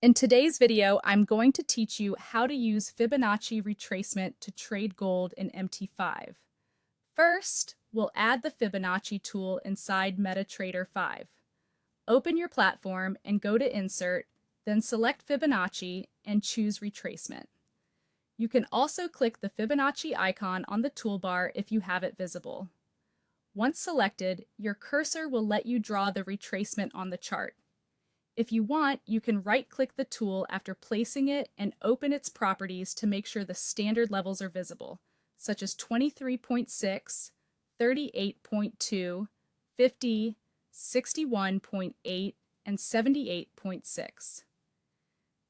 In today's video, I'm going to teach you how to use Fibonacci retracement to trade gold in MT5. First, we'll add the Fibonacci tool inside MetaTrader 5. Open your platform and go to Insert, then select Fibonacci and choose Retracement. You can also click the Fibonacci icon on the toolbar if you have it visible. Once selected, your cursor will let you draw the retracement on the chart. If you want, you can right-click the tool after placing it and open its properties to make sure the standard levels are visible, such as 23.6, 38.2, 50, 61.8, and 78.6.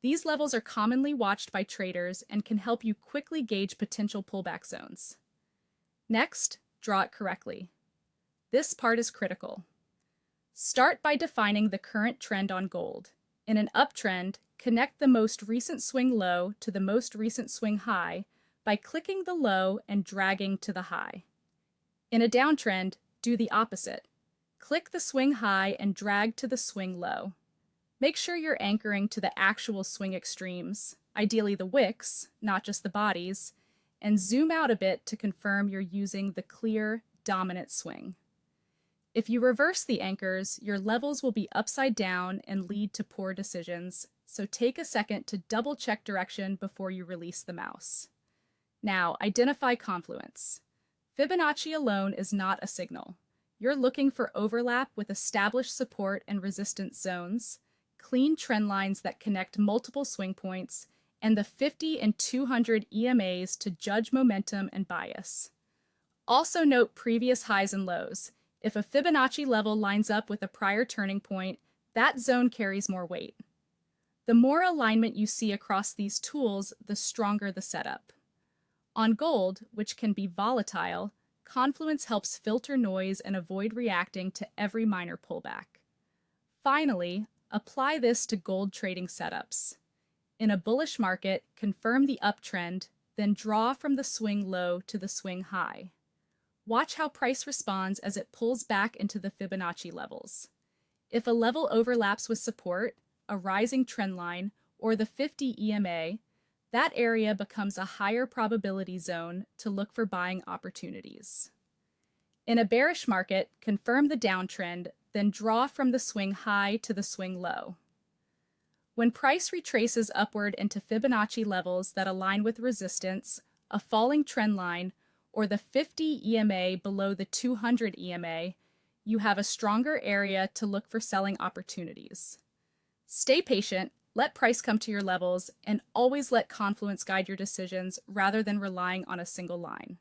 These levels are commonly watched by traders and can help you quickly gauge potential pullback zones. Next, draw it correctly. This part is critical. Start by defining the current trend on gold. In an uptrend, connect the most recent swing low to the most recent swing high by clicking the low and dragging to the high. In a downtrend, do the opposite. Click the swing high and drag to the swing low. Make sure you're anchoring to the actual swing extremes, ideally the wicks, not just the bodies, and zoom out a bit to confirm you're using the clear, dominant swing. If you reverse the anchors, your levels will be upside down and lead to poor decisions, so take a second to double-check direction before you release the mouse. Now, identify confluence. Fibonacci alone is not a signal. You're looking for overlap with established support and resistance zones, clean trend lines that connect multiple swing points, and the 50 and 200 EMAs to judge momentum and bias. Also note previous highs and lows. If a Fibonacci level lines up with a prior turning point, that zone carries more weight. The more alignment you see across these tools, the stronger the setup. On gold, which can be volatile, confluence helps filter noise and avoid reacting to every minor pullback. Finally, apply this to gold trading setups. In a bullish market, confirm the uptrend, then draw from the swing low to the swing high. Watch how price responds as it pulls back into the Fibonacci levels. If a level overlaps with support, a rising trend line, or the 50 EMA, that area becomes a higher probability zone to look for buying opportunities. In a bearish market, confirm the downtrend, then draw from the swing high to the swing low. When price retraces upward into Fibonacci levels that align with resistance, a falling trend line, or the 50 EMA below the 200 EMA, you have a stronger area to look for selling opportunities. Stay patient, let price come to your levels, and always let confluence guide your decisions rather than relying on a single line.